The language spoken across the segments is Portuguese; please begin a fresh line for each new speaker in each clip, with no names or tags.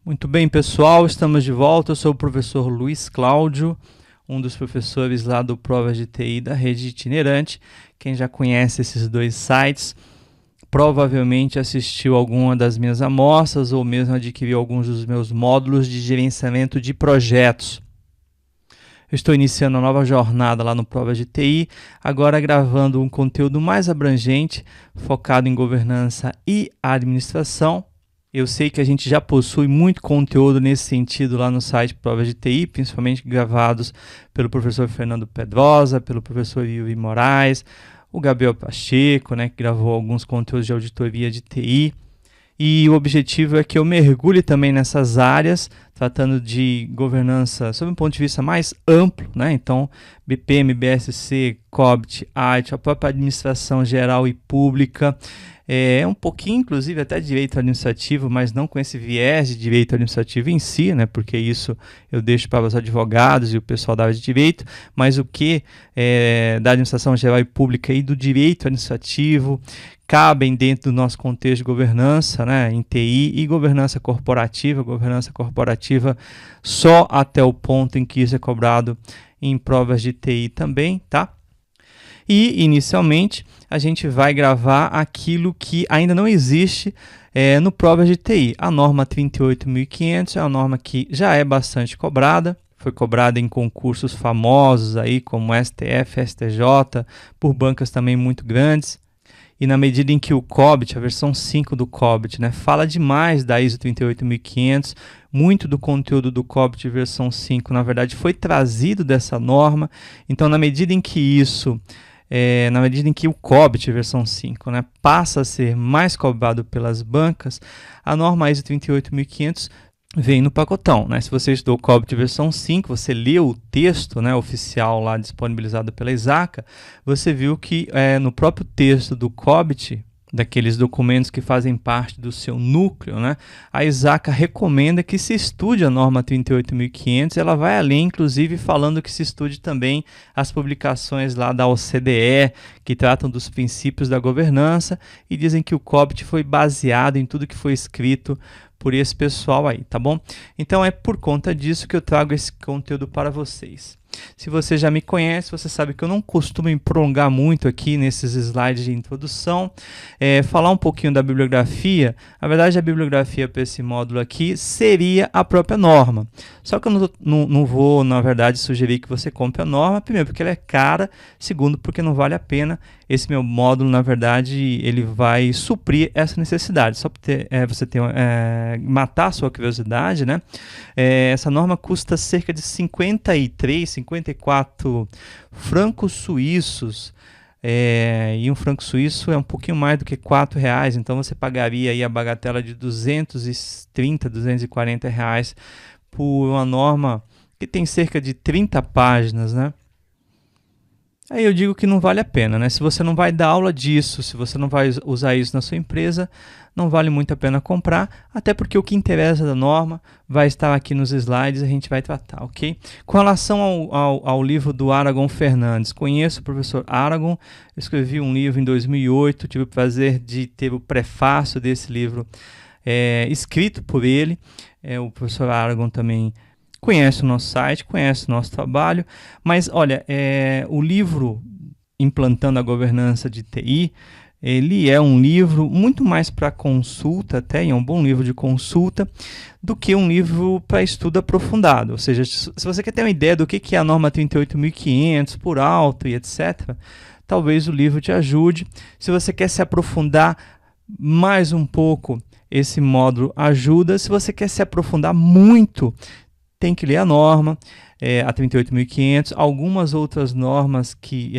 Muito bem, pessoal, estamos de volta. Eu sou o professor Luiz Cláudio, um dos professores lá do Provas de TI da Rede Itinerante. Quem já conhece esses dois sites, provavelmente assistiu alguma das minhas amostras ou mesmo adquiriu alguns dos meus módulos de gerenciamento de projetos. Eu estou iniciando uma nova jornada lá no Provas de TI, agora gravando um conteúdo mais abrangente, focado em governança e administração. Eu sei que a gente já possui muito conteúdo nesse sentido lá no site Provas de TI, principalmente gravados pelo professor Fernando Pedrosa, pelo professor Yuri Moraes, o Gabriel Pacheco, que gravou alguns conteúdos de auditoria de TI. E o objetivo é que eu mergulhe também nessas áreas, tratando de governança sob um ponto de vista mais amplo, Então, BPM, BSC, COBIT, AIT, a própria administração geral e pública, um pouquinho, inclusive, até direito administrativo, mas não com esse viés de direito administrativo em si, porque isso eu deixo para os advogados e o pessoal da área de direito, mas o que da administração geral e pública e do direito administrativo cabem dentro do nosso contexto de governança, em TI, e governança corporativa só até o ponto em que isso é cobrado em provas de TI também, tá? E, inicialmente, a gente vai gravar aquilo que ainda não existe no Provas de TI. A norma 38.500 é uma norma que já é bastante cobrada, foi cobrada em concursos famosos aí, como STF, STJ, por bancas também muito grandes. E na medida em que o COBIT, a versão 5 do COBIT, fala demais da ISO 38500, muito do conteúdo do COBIT versão 5, na verdade, foi trazido dessa norma. Então, na medida em que o COBIT versão 5 passa a ser mais cobrado pelas bancas, a norma ISO 38500 vem no pacotão. Se você estudou o COBIT versão 5, você leu o texto oficial lá disponibilizado pela ISACA, você viu que no próprio texto do COBIT, daqueles documentos que fazem parte do seu núcleo, a ISACA recomenda que se estude a norma 38.500, ela vai além, inclusive, falando que se estude também as publicações lá da OCDE, que tratam dos princípios da governança, e dizem que o COBIT foi baseado em tudo que foi escrito por esse pessoal aí, tá bom? Então é por conta disso que eu trago esse conteúdo para vocês. Se você já me conhece, você sabe que eu não costumo me prolongar muito aqui nesses slides de introdução. Falar um pouquinho da bibliografia. Na verdade, a bibliografia para esse módulo aqui seria a própria norma. Só que eu não vou, na verdade, sugerir que você compre a norma. Primeiro, porque ela é cara. Segundo, porque não vale a pena. Esse meu módulo, na verdade, ele vai suprir essa necessidade. Só para você matar a sua curiosidade, essa norma custa cerca de 54 francos suíços, e um franco suíço é um pouquinho mais do que R$4, então você pagaria aí a bagatela de R$230, R$240 por uma norma que tem cerca de 30 páginas, Aí eu digo que não vale a pena, Se você não vai dar aula disso, se você não vai usar isso na sua empresa, não vale muito a pena comprar, até porque o que interessa da norma vai estar aqui nos slides, a gente vai tratar, ok? Com relação ao livro do Aragon Fernandes, conheço o professor Aragon, eu escrevi um livro em 2008, tive o prazer de ter o prefácio desse livro escrito por ele. O professor Aragon também conhece o nosso site, conhece o nosso trabalho, mas olha, o livro Implantando a Governança de TI, ele é um livro muito mais para consulta, até é um bom livro de consulta, do que um livro para estudo aprofundado. Ou seja, se você quer ter uma ideia do que é a norma 38.500 por alto e etc., talvez o livro te ajude. Se você quer se aprofundar mais um pouco, esse módulo ajuda. Se você quer se aprofundar muito, tem que ler a norma, a 38.500, algumas outras normas que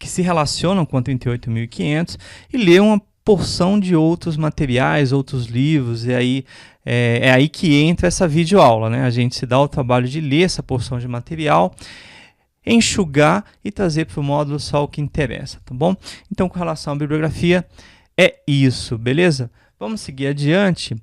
se relacionam com a 38.500 e ler uma porção de outros materiais, outros livros, e aí é aí que entra essa videoaula, A gente se dá o trabalho de ler essa porção de material, enxugar e trazer para o módulo só o que interessa, tá bom? Então, com relação à bibliografia, é isso, beleza? Vamos seguir adiante.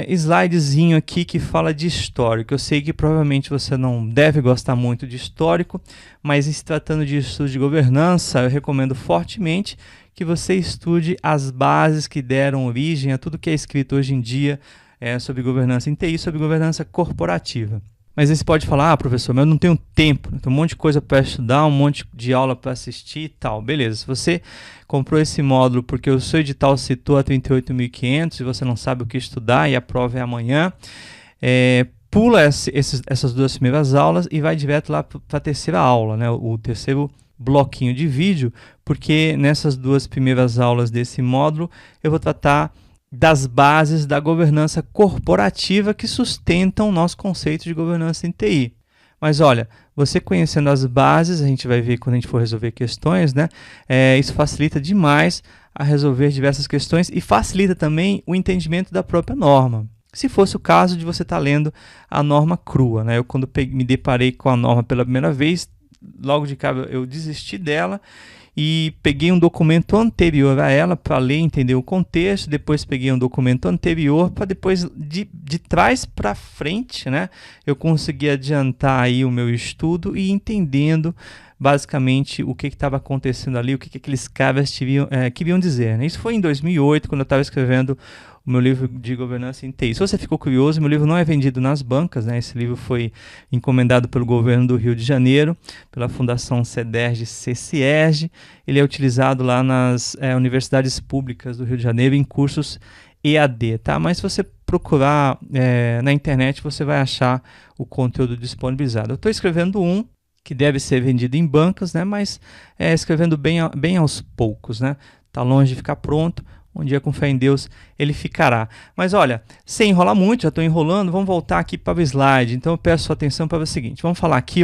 Slidezinho aqui que fala de histórico. Eu sei que provavelmente você não deve gostar muito de histórico, mas em se tratando de estudo de governança, eu recomendo fortemente que você estude as bases que deram origem a tudo que é escrito hoje em dia sobre governança em TI, sobre governança corporativa. Mas aí você pode falar, professor, mas eu não tenho tempo, tem um monte de coisa para estudar, um monte de aula para assistir e tal. Beleza, se você comprou esse módulo porque o seu edital citou a 38.500 e você não sabe o que estudar e a prova é amanhã, pula essas 2 primeiras aulas e vai direto lá para a terceira aula, né? O terceiro bloquinho de vídeo, porque nessas 2 primeiras aulas desse módulo eu vou tratar das bases da governança corporativa que sustentam o nosso conceito de governança em TI. Mas olha, você conhecendo as bases, a gente vai ver quando a gente for resolver questões, né? Isso facilita demais a resolver diversas questões e facilita também o entendimento da própria norma. Se fosse o caso de você estar lendo a norma crua, né? Eu quando me deparei com a norma pela primeira vez, logo de cara eu desisti dela e peguei um documento anterior a ela para ler e entender o contexto, depois peguei um documento anterior para depois de trás para frente, né, eu consegui adiantar aí o meu estudo e entendendo basicamente o que estava acontecendo ali, o que aqueles caras queriam dizer, né? Isso foi em 2008, quando eu estava escrevendo o meu livro de governança em TI. Se você ficou curioso, meu livro não é vendido nas bancas, né? Esse livro foi encomendado pelo governo do Rio de Janeiro, pela Fundação CEDERJ-CCIERJ. Ele é utilizado lá nas universidades públicas do Rio de Janeiro em cursos EAD, tá? Mas se você procurar na internet, você vai achar o conteúdo disponibilizado. Eu estou escrevendo um que deve ser vendido em bancas, né? Mas escrevendo bem aos poucos, né? Tá longe de ficar pronto. Um dia, com fé em Deus, ele ficará. Mas olha, sem enrolar muito, já estou enrolando, vamos voltar aqui para o slide. Então eu peço sua atenção para o seguinte, vamos falar aqui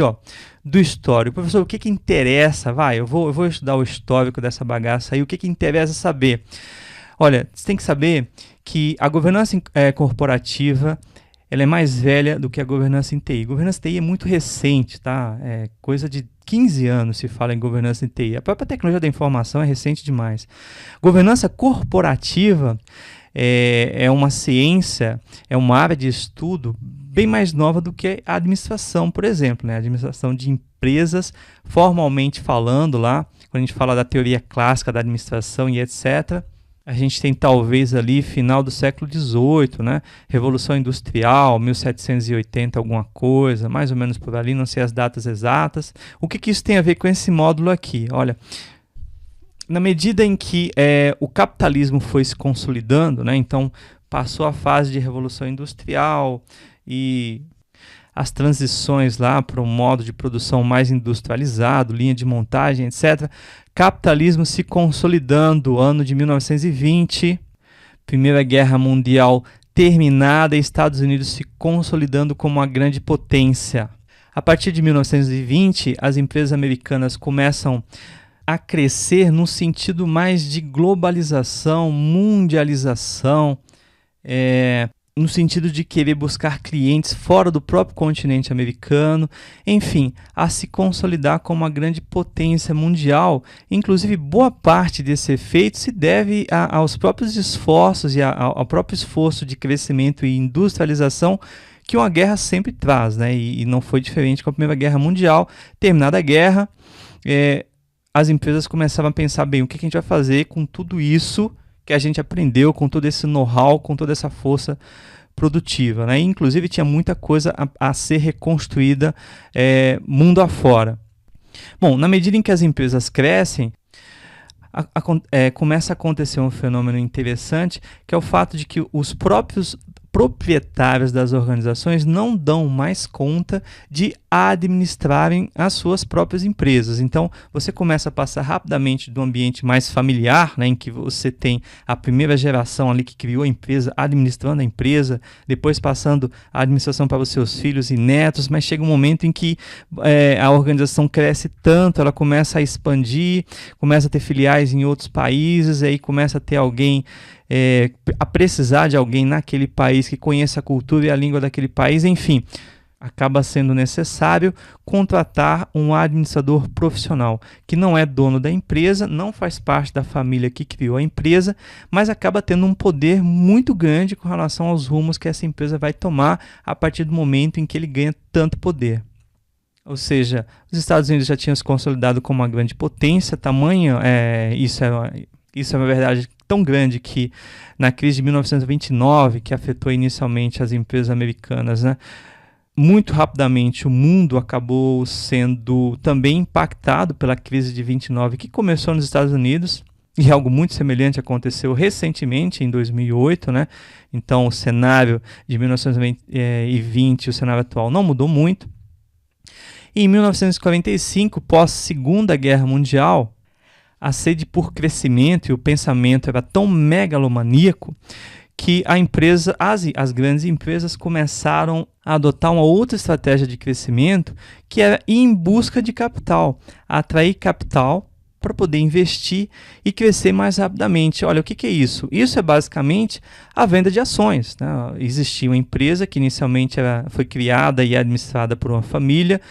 do histórico. Professor, o que interessa? Eu vou estudar o histórico dessa bagaça aí, o que interessa saber? Olha, você tem que saber que a governança corporativa ela é mais velha do que a governança em TI. Governança em TI é muito recente, tá? É coisa de 15 anos se fala em governança em TI. A própria tecnologia da informação é recente demais. Governança corporativa é uma ciência, é uma área de estudo bem mais nova do que a administração, por exemplo, né? A administração de empresas, formalmente falando lá, quando a gente fala da teoria clássica da administração e etc., a gente tem talvez ali final do século XVIII, né? Revolução Industrial, 1780 alguma coisa, mais ou menos por ali, não sei as datas exatas. O que isso tem a ver com esse módulo aqui? Olha, na medida em que o capitalismo foi se consolidando, né? Então passou a fase de Revolução Industrial e as transições lá para um modo de produção mais industrializado, linha de montagem, etc. Capitalismo se consolidando, ano de 1920, Primeira Guerra Mundial terminada e Estados Unidos se consolidando como uma grande potência. A partir de 1920, as empresas americanas começam a crescer no sentido mais de globalização, mundialização, no sentido de querer buscar clientes fora do próprio continente americano, enfim, a se consolidar como uma grande potência mundial. Inclusive, boa parte desse efeito se deve aos próprios esforços e ao próprio esforço de crescimento e industrialização que uma guerra sempre traz, né? E não foi diferente com a Primeira Guerra Mundial. Terminada a guerra, as empresas começavam a pensar, bem, o que a gente vai fazer com tudo isso que a gente aprendeu, com todo esse know-how, com toda essa força produtiva, né? Inclusive tinha muita coisa a ser reconstruída mundo afora. Bom, na medida em que as empresas crescem, começa a acontecer um fenômeno interessante, que é o fato de que os próprios proprietários das organizações não dão mais conta de administrarem as suas próprias empresas. Então, você começa a passar rapidamente do ambiente mais familiar, né, em que você tem a primeira geração ali que criou a empresa, administrando a empresa, depois passando a administração para os seus filhos e netos, mas chega um momento em que a organização cresce tanto, ela começa a expandir, começa a ter filiais em outros países, aí começa a ter alguém a precisar de alguém naquele país que conheça a cultura e a língua daquele país, enfim, acaba sendo necessário contratar um administrador profissional que não é dono da empresa, não faz parte da família que criou a empresa, mas acaba tendo um poder muito grande com relação aos rumos que essa empresa vai tomar a partir do momento em que ele ganha tanto poder. Ou seja, os Estados Unidos já tinham se consolidado como uma grande potência, tamanho, Isso é uma verdade tão grande que na crise de 1929, que afetou inicialmente as empresas americanas, né, muito rapidamente o mundo acabou sendo também impactado pela crise de 29, que começou nos Estados Unidos, e algo muito semelhante aconteceu recentemente, em 2008, né? Então o cenário de 1920, o cenário atual, não mudou muito. E em 1945, pós-Segunda Guerra Mundial, a sede por crescimento e o pensamento era tão megalomaníaco que as grandes empresas começaram a adotar uma outra estratégia de crescimento, que era ir em busca de capital, atrair capital para poder investir e crescer mais rapidamente. Olha, o que é isso? Isso é basicamente a venda de ações, né? Existia uma empresa que inicialmente foi criada e administrada por uma família.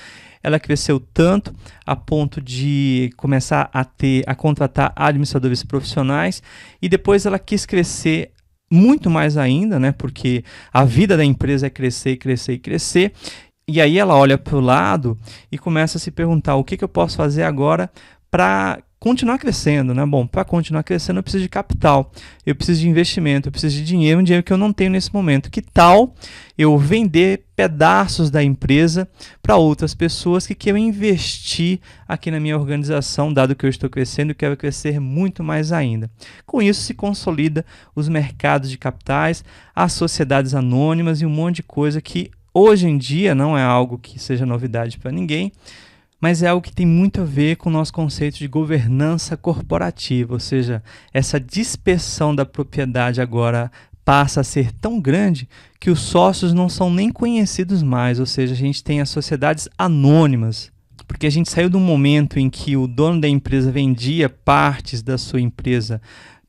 Ela cresceu tanto a ponto de começar a contratar administradores profissionais, e depois ela quis crescer muito mais ainda, né? Porque a vida da empresa é crescer, crescer e crescer. E aí ela olha para o lado e começa a se perguntar: o que eu posso fazer agora para continuar crescendo, né? Bom, para continuar crescendo eu preciso de capital, eu preciso de investimento, eu preciso de dinheiro, um dinheiro que eu não tenho nesse momento. Que tal eu vender pedaços da empresa para outras pessoas que queiram investir aqui na minha organização, dado que eu estou crescendo e quero crescer muito mais ainda? Com isso se consolida os mercados de capitais, as sociedades anônimas e um monte de coisa que hoje em dia não é algo que seja novidade para ninguém, mas é algo que tem muito a ver com o nosso conceito de governança corporativa, ou seja, essa dispersão da propriedade agora passa a ser tão grande que os sócios não são nem conhecidos mais, ou seja, a gente tem as sociedades anônimas, porque a gente saiu de um momento em que o dono da empresa vendia partes da sua empresa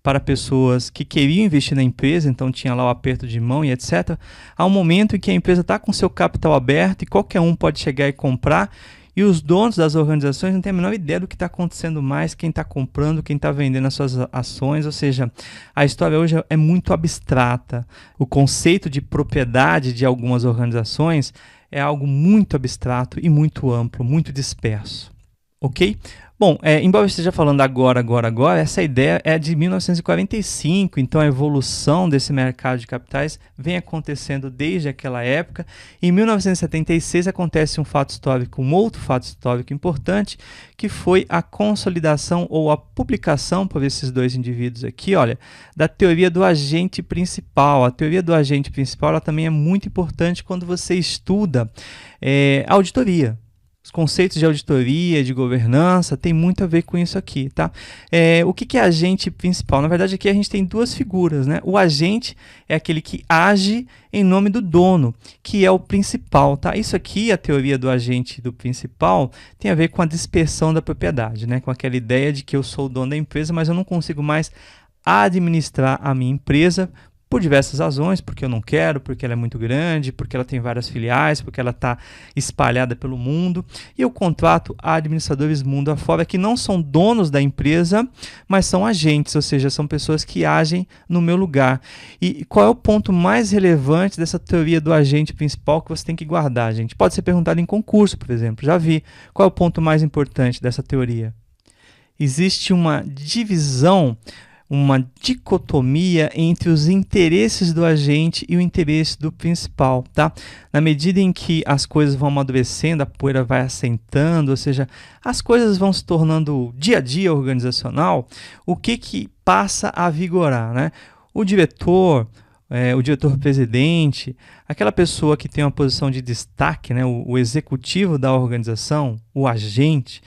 para pessoas que queriam investir na empresa, então tinha lá o aperto de mão e etc., a um momento em que a empresa está com seu capital aberto e qualquer um pode chegar e comprar, e os donos das organizações não têm a menor ideia do que está acontecendo mais, quem está comprando, quem está vendendo as suas ações, ou seja, a história hoje é muito abstrata. O conceito de propriedade de algumas organizações é algo muito abstrato e muito amplo, muito disperso. Ok? Bom, embora eu esteja falando agora, essa ideia é de 1945, então a evolução desse mercado de capitais vem acontecendo desde aquela época. Em 1976 acontece um outro fato histórico importante, que foi a consolidação ou a publicação por esses dois indivíduos aqui, olha, da teoria do agente principal. A teoria do agente principal ela também é muito importante quando você estuda auditoria. Os conceitos de auditoria, de governança, tem muito a ver com isso aqui, tá? O que é agente principal? Na verdade, aqui a gente tem duas figuras, né? O agente é aquele que age em nome do dono, que é o principal, tá? Isso aqui, a teoria do agente do principal, tem a ver com a dispersão da propriedade, né? Com aquela ideia de que eu sou o dono da empresa, mas eu não consigo mais administrar a minha empresa por diversas razões, porque eu não quero, porque ela é muito grande, porque ela tem várias filiais, porque ela está espalhada pelo mundo, e eu contrato administradores mundo afora que não são donos da empresa, mas são agentes, ou seja, são pessoas que agem no meu lugar. E qual é o ponto mais relevante dessa teoria do agente principal que você tem que guardar, gente? Pode ser perguntado em concurso, por exemplo, já vi. Qual é o ponto mais importante dessa teoria? Existe uma divisão, uma dicotomia entre os interesses do agente e o interesse do principal, tá? Na medida em que as coisas vão amadurecendo, a poeira vai assentando, ou seja, as coisas vão se tornando dia a dia organizacional, o que passa a vigorar, né? O diretor-presidente, aquela pessoa que tem uma posição de destaque, né? O executivo da organização, o agente,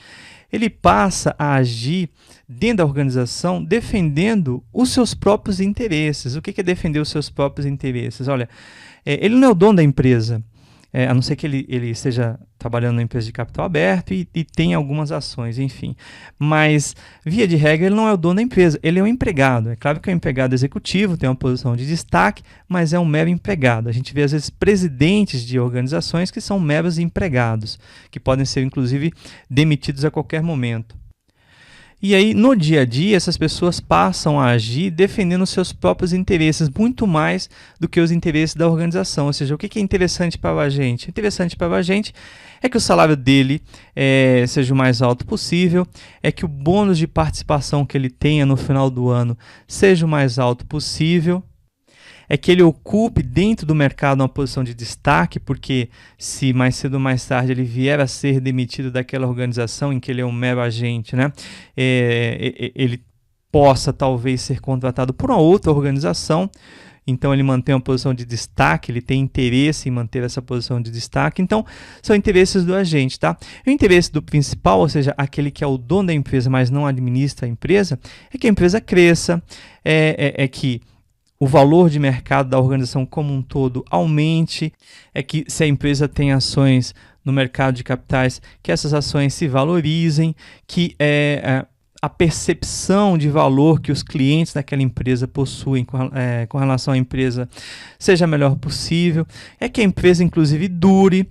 ele passa a agir dentro da organização defendendo os seus próprios interesses. O que é defender os seus próprios interesses? Olha, ele não é o dono da empresa, a não ser que ele esteja trabalhando numa empresa de capital aberto e tem algumas ações, enfim. Mas, via de regra, ele não é o dono da empresa, ele é um empregado. É claro que é um empregado executivo, tem uma posição de destaque, mas é um mero empregado. A gente vê, às vezes, presidentes de organizações que são meros empregados, que podem ser, inclusive, demitidos a qualquer momento. E aí, no dia a dia, essas pessoas passam a agir defendendo os seus próprios interesses, muito mais do que os interesses da organização. Ou seja, o que é interessante para o agente? Interessante para o agente é que o salário dele seja o mais alto possível, é que o bônus de participação que ele tenha no final do ano seja o mais alto possível, é que ele ocupe dentro do mercado uma posição de destaque, porque se mais cedo ou mais tarde ele vier a ser demitido daquela organização em que ele é um mero agente, né, ele possa talvez ser contratado por uma outra organização. Então ele mantém uma posição de destaque, ele tem interesse em manter essa posição de destaque. Então são interesses do agente, tá? O interesse do principal, ou seja, aquele que é o dono da empresa, mas não administra a empresa, é que a empresa cresça, é que o valor de mercado da organização como um todo aumente, é que se a empresa tem ações no mercado de capitais, que essas ações se valorizem, que a percepção de valor que os clientes daquela empresa possuem com relação à empresa seja a melhor possível, é que a empresa inclusive dure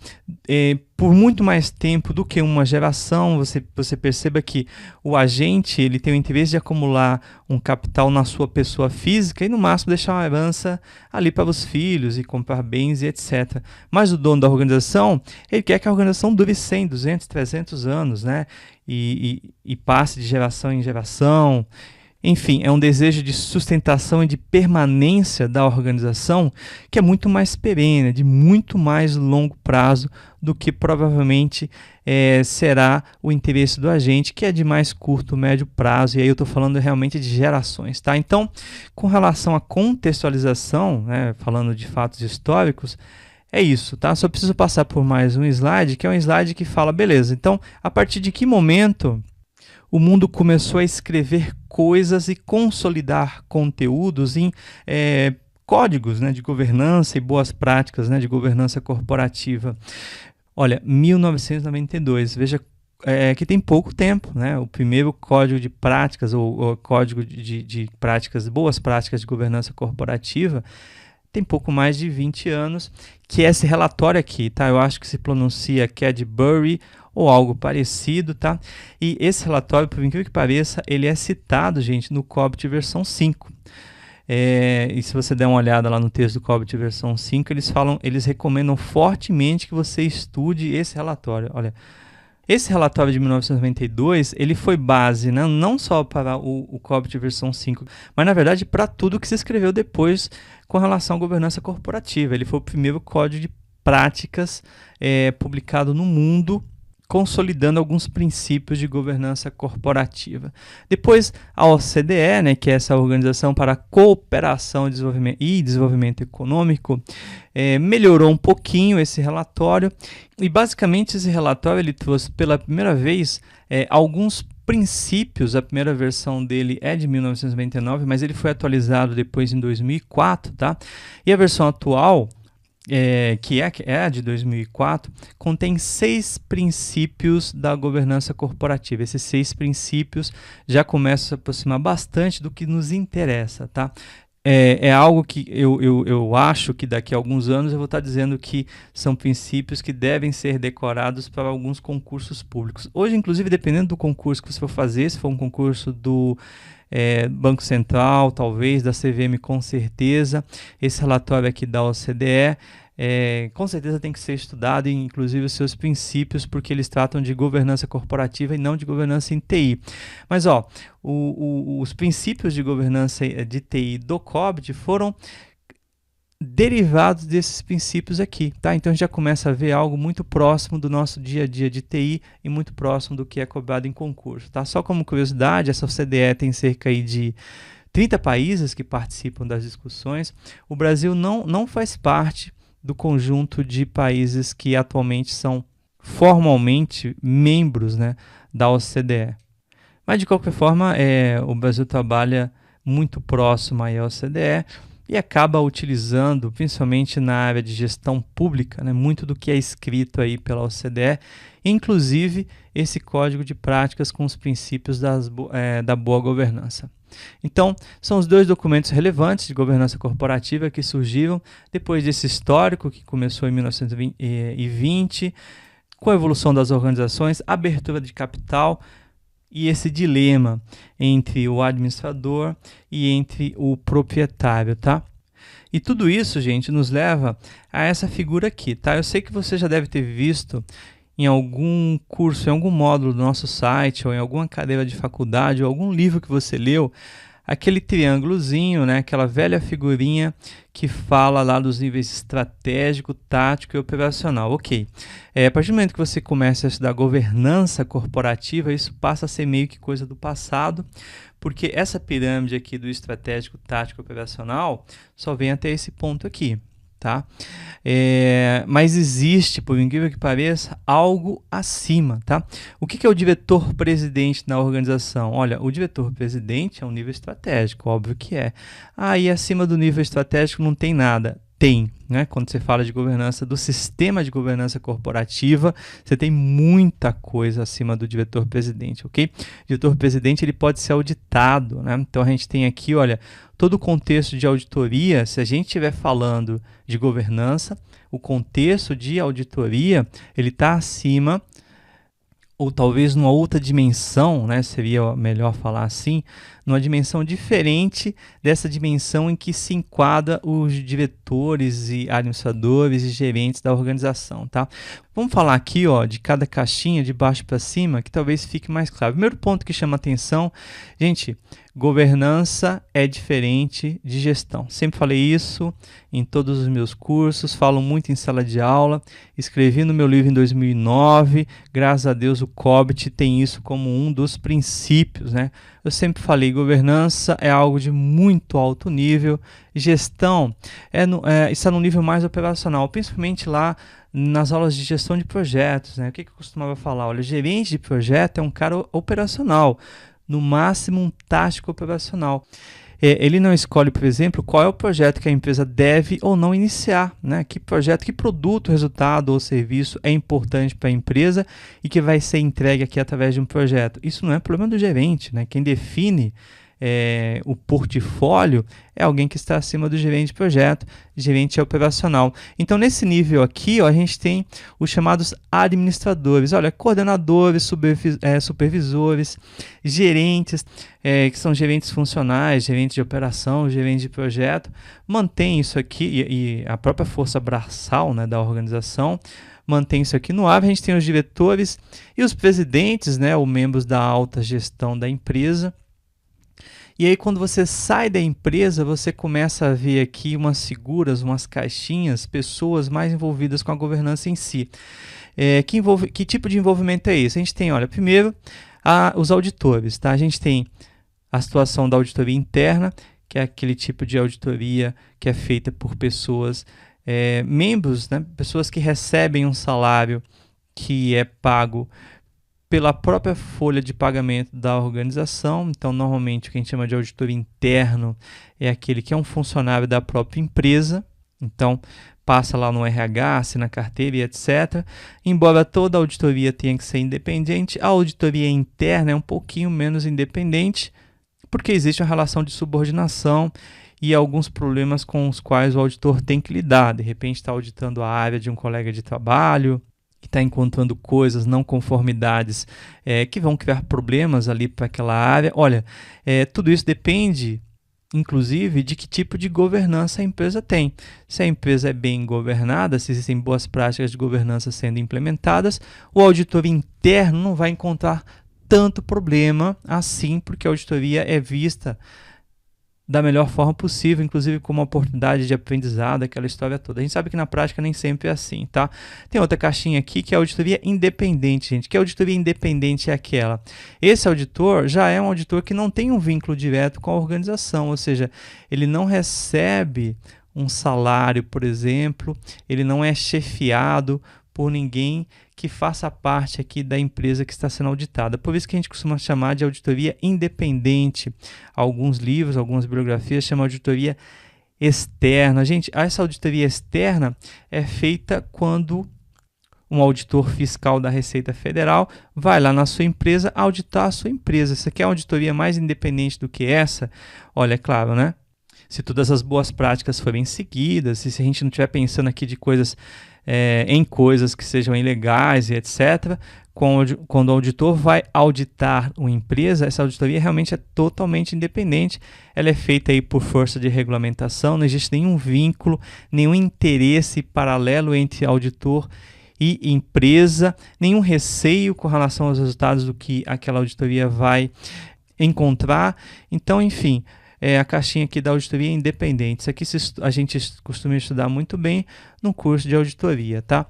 por muito mais tempo do que uma geração. Você perceba que o agente ele tem o interesse de acumular um capital na sua pessoa física e no máximo deixar uma herança ali para os filhos e comprar bens e etc. Mas o dono da organização, ele quer que a organização dure 100, 200, 300 anos, né? E passe de geração em geração. Enfim, é um desejo de sustentação e de permanência da organização que é muito mais perene, de muito mais longo prazo do que provavelmente será o interesse do agente, que é de mais curto, médio prazo, e aí eu estou falando realmente de gerações, tá? Então, com relação à contextualização, né, falando de fatos históricos, é isso, tá? Só preciso passar por mais um slide, que é um slide que fala, beleza, então, a partir de que momento o mundo começou a escrever coisas e consolidar conteúdos em códigos, né, de governança e boas práticas, né, de governança corporativa? Olha, 1992, veja que tem pouco tempo, né? O primeiro código de práticas, ou código de práticas, boas práticas de governança corporativa, tem pouco mais de 20 anos, que é esse relatório aqui, tá? Eu acho que se pronuncia Cadbury ou algo parecido, tá? E esse relatório, por incrível que pareça, ele é citado, gente, no COBIT versão 5. E se você der uma olhada lá no texto do COBIT versão 5, eles recomendam fortemente que você estude esse relatório. Olha, esse relatório de 1992, ele foi base, né, não só para o COBIT versão 5, mas na verdade para tudo que se escreveu depois com relação à governança corporativa. Ele foi o primeiro código de práticas publicado no mundo, consolidando alguns princípios de governança corporativa. Depois, a OCDE, né, que é essa Organização para a Cooperação e Desenvolvimento Econômico, melhorou um pouquinho esse relatório, e basicamente esse relatório ele trouxe pela primeira vez alguns princípios. A primeira versão dele é de 1999, mas ele foi atualizado depois em 2004, tá? E a versão atual, que é a de 2004, contém 6 princípios da governança corporativa. Esses 6 princípios já começam a se aproximar bastante do que nos interessa, tá? É algo que eu acho que daqui a alguns anos eu vou estar dizendo que são princípios que devem ser decorados para alguns concursos públicos. Hoje, inclusive, dependendo do concurso que você for fazer, se for um concurso do Banco Central, talvez, da CVM, com certeza, esse relatório aqui da OCDE, com certeza tem que ser estudado, inclusive os seus princípios, porque eles tratam de governança corporativa e não de governança em TI. Mas os princípios de governança de TI do COBIT foram derivados desses princípios aqui, tá? Então a gente já começa a ver algo muito próximo do nosso dia a dia de TI e muito próximo do que é cobrado em concurso, tá? Só como curiosidade, essa OCDE tem cerca aí de 30 países que participam das discussões. O Brasil não faz parte do conjunto de países que atualmente são formalmente membros, né, da OCDE. Mas de qualquer forma, o Brasil trabalha muito próximo aí à OCDE e acaba utilizando, principalmente na área de gestão pública, né, muito do que é escrito aí pela OCDE, inclusive esse código de práticas com os princípios da boa governança. Então, são os 2 documentos relevantes de governança corporativa que surgiram depois desse histórico que começou em 1920, com a evolução das organizações, abertura de capital, e esse dilema entre o administrador e entre o proprietário, tá? E tudo isso, gente, nos leva a essa figura aqui, tá? Eu sei que você já deve ter visto em algum curso, em algum módulo do nosso site, ou em alguma cadeira de faculdade, ou algum livro que você leu, aquele triângulozinho, né? Aquela velha figurinha que fala lá dos níveis estratégico, tático e operacional. Ok, a partir do momento que você começa a estudar governança corporativa, isso passa a ser meio que coisa do passado, porque essa pirâmide aqui do estratégico, tático e operacional só vem até esse ponto aqui, tá? Mas existe, por incrível que pareça, algo acima, tá? O que é o diretor-presidente na organização? Olha, o diretor-presidente é um nível estratégico, óbvio que é. E acima do nível estratégico não tem nada. Tem, né? Quando você fala de governança, do sistema de governança corporativa, você tem muita coisa acima do diretor-presidente, ok? O diretor-presidente, ele pode ser auditado, né? Então a gente tem aqui, olha, todo o contexto de auditoria. Se a gente estiver falando de governança, o contexto de auditoria, ele está acima, ou talvez numa outra dimensão, né, seria melhor falar assim, numa dimensão diferente dessa dimensão em que se enquadra os diretores e administradores e gerentes da organização, tá? Vamos falar aqui, ó, de cada caixinha, de baixo para cima, que talvez fique mais claro. Primeiro ponto que chama atenção, gente, governança é diferente de gestão. Sempre falei isso em todos os meus cursos, falo muito em sala de aula, escrevi no meu livro em 2009, graças a Deus o COBIT tem isso como um dos princípios, né? Eu sempre falei, governança é algo de muito alto nível, gestão está no nível mais operacional, principalmente lá nas aulas de gestão de projetos, né? O que eu costumava falar? Olha, gerente de projeto é um cara operacional, no máximo um tático operacional. Ele não escolhe, por exemplo, qual é o projeto que a empresa deve ou não iniciar, né? Que projeto, que produto, resultado ou serviço é importante para a empresa e que vai ser entregue aqui através de um projeto. Isso não é problema do gerente, né? Quem define o portfólio é alguém que está acima do gerente de projeto, gerente operacional. Então, nesse nível aqui, ó, a gente tem os chamados administradores, olha, coordenadores, supervisores, gerentes, que são gerentes funcionais, gerentes de operação, gerentes de projeto, mantém isso aqui, e a própria força braçal, né, da organização, mantém isso aqui no ar. A gente tem os diretores e os presidentes, né, ou membros da alta gestão da empresa. E aí, quando você sai da empresa, você começa a ver aqui umas figuras, umas caixinhas, pessoas mais envolvidas com a governança em si. Que tipo de envolvimento é esse? A gente tem, olha, primeiro, os auditores, tá? A gente tem a situação da auditoria interna, que é aquele tipo de auditoria que é feita por pessoas, membros, né? Pessoas que recebem um salário que é pago pela própria folha de pagamento da organização. Então, normalmente, o que a gente chama de auditor interno é aquele que é um funcionário da própria empresa. Então, passa lá no RH, assina a carteira e etc. Embora toda auditoria tenha que ser independente, a auditoria interna é um pouquinho menos independente, porque existe uma relação de subordinação e alguns problemas com os quais o auditor tem que lidar. De repente, está auditando a área de um colega de trabalho, que está encontrando coisas, não conformidades, que vão criar problemas ali para aquela área. Olha, tudo isso depende, inclusive, de que tipo de governança a empresa tem. Se a empresa é bem governada, se existem boas práticas de governança sendo implementadas, o auditor interno não vai encontrar tanto problema assim, porque a auditoria é vista da melhor forma possível, inclusive como uma oportunidade de aprendizado, aquela história toda. A gente sabe que na prática nem sempre é assim, tá? Tem outra caixinha aqui que é a auditoria independente, gente. Que auditoria independente é aquela? Esse auditor já é um auditor que não tem um vínculo direto com a organização, ou seja, ele não recebe um salário, por exemplo, ele não é chefiado por ninguém que faça parte aqui da empresa que está sendo auditada. Por isso que a gente costuma chamar de auditoria independente. Alguns livros, algumas bibliografias chamam de auditoria externa. Gente, essa auditoria externa é feita quando um auditor fiscal da Receita Federal vai lá na sua empresa auditar a sua empresa. Você quer uma auditoria mais independente do que essa? Olha, é claro, né? Se todas as boas práticas forem seguidas, e se a gente não estiver pensando aqui de coisas em coisas que sejam ilegais e etc. Quando o auditor vai auditar uma empresa, essa auditoria realmente é totalmente independente. Ela é feita aí por força de regulamentação, não existe nenhum vínculo, nenhum interesse paralelo entre auditor e empresa, nenhum receio com relação aos resultados do que aquela auditoria vai encontrar. Então, enfim, a caixinha aqui da auditoria é independente. Isso aqui a gente costuma estudar muito bem no curso de auditoria, tá?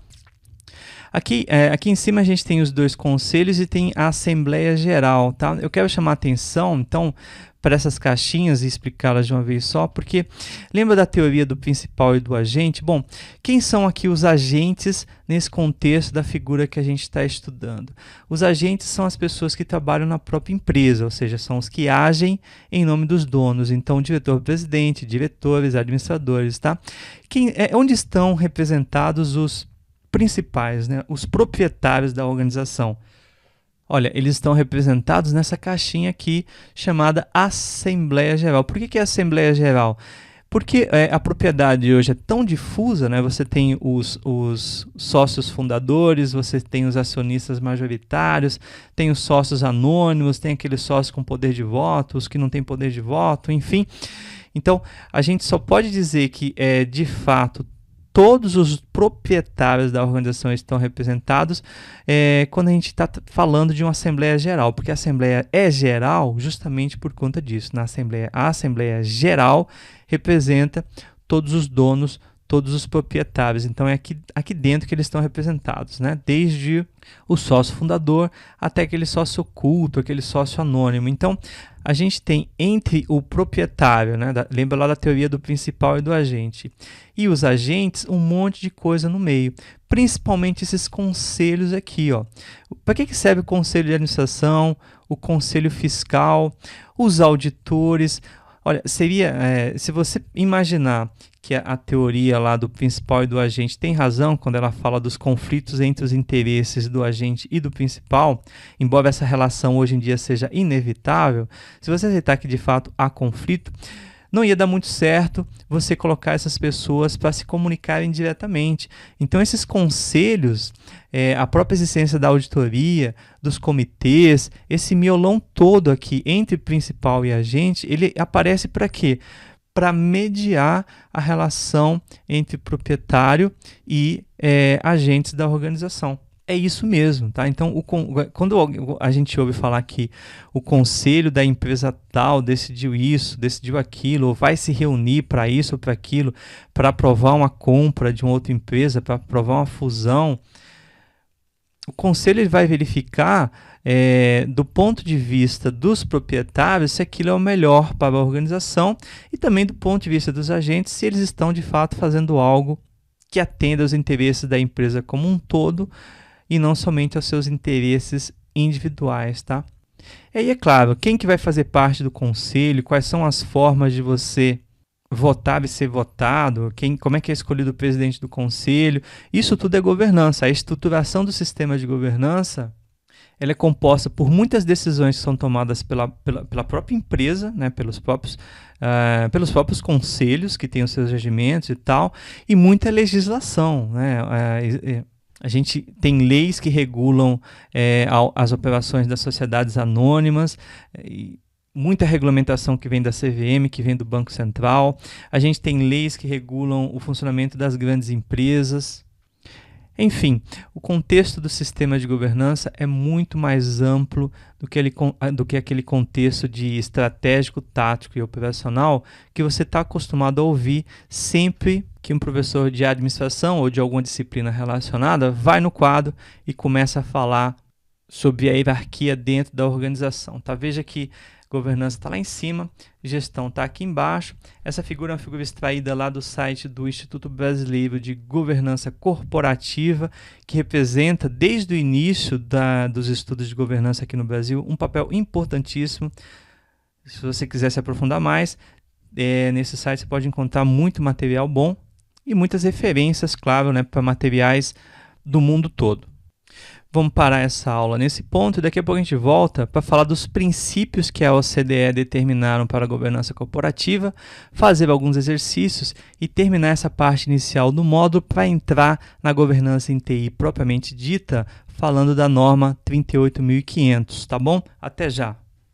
Aqui em cima a gente tem os dois conselhos e tem a Assembleia Geral, tá? Eu quero chamar a atenção, então, para essas caixinhas e explicá-las de uma vez só, porque lembra da teoria do principal e do agente? Bom, quem são aqui os agentes nesse contexto da figura que a gente está estudando? Os agentes são as pessoas que trabalham na própria empresa, ou seja, são os que agem em nome dos donos, então diretor-presidente, diretores, administradores, tá? Onde estão representados os principais, né? Os proprietários da organização? Olha, eles estão representados nessa caixinha aqui chamada Assembleia Geral. Por que é Assembleia Geral? Porque a propriedade hoje é tão difusa, né? Você tem os sócios fundadores, você tem os acionistas majoritários, tem os sócios anônimos, tem aqueles sócios com poder de voto, os que não têm poder de voto, enfim. Então, a gente só pode dizer que, de fato, todos os proprietários da organização estão representados quando a gente está falando de uma Assembleia Geral, porque a Assembleia é geral justamente por conta disso. A Assembleia Geral representa todos os donos, todos os proprietários. Então é aqui dentro que eles estão representados, né? Desde o sócio fundador até aquele sócio oculto, aquele sócio anônimo. Então a gente tem entre o proprietário, né? Lembra lá da teoria do principal e do agente, e os agentes, um monte de coisa no meio, principalmente esses conselhos aqui, ó. Para que serve o conselho de administração, o conselho fiscal, os auditores? Olha, se você imaginar que a teoria lá do principal e do agente tem razão quando ela fala dos conflitos entre os interesses do agente e do principal, embora essa relação hoje em dia seja inevitável, se você aceitar que de fato há conflito, não ia dar muito certo você colocar essas pessoas para se comunicarem diretamente. Então, esses conselhos, a própria existência da auditoria, dos comitês, esse miolão todo aqui entre principal e agente, ele aparece para quê? Para mediar a relação entre proprietário e agentes da organização. É isso mesmo, tá? Então, quando a gente ouve falar que o conselho da empresa tal decidiu isso, decidiu aquilo, ou vai se reunir para isso ou para aquilo, para aprovar uma compra de uma outra empresa, para aprovar uma fusão, o conselho ele vai verificar, do ponto de vista dos proprietários, se aquilo é o melhor para a organização e também do ponto de vista dos agentes, se eles estão de fato fazendo algo que atenda aos interesses da empresa como um todo, e não somente aos seus interesses individuais, tá? E aí, é claro, quem que vai fazer parte do conselho, quais são as formas de você votar e ser votado, como é que é escolhido o presidente do conselho, isso tudo é governança. A estruturação do sistema de governança, ela é composta por muitas decisões que são tomadas pela própria empresa, né, pelos próprios conselhos que têm os seus regimentos e tal, e muita legislação, né? A gente tem leis que regulam as operações das sociedades anônimas, muita regulamentação que vem da CVM, que vem do Banco Central. A gente tem leis que regulam o funcionamento das grandes empresas. Enfim, o contexto do sistema de governança é muito mais amplo do que aquele contexto de estratégico, tático e operacional que você está acostumado a ouvir sempre que um professor de administração ou de alguma disciplina relacionada vai no quadro e começa a falar sobre a hierarquia dentro da organização. Tá? Veja que governança está lá em cima, gestão está aqui embaixo. Essa figura é uma figura extraída lá do site do Instituto Brasileiro de Governança Corporativa, que representa, desde o início dos estudos de governança aqui no Brasil, um papel importantíssimo. Se você quiser se aprofundar mais, nesse site você pode encontrar muito material bom e muitas referências, claro, né, para materiais do mundo todo. Vamos parar essa aula nesse ponto e daqui a pouco a gente volta para falar dos princípios que a OCDE determinaram para a governança corporativa, fazer alguns exercícios e terminar essa parte inicial do módulo para entrar na governança em TI propriamente dita, falando da norma 38.500, tá bom? Até já!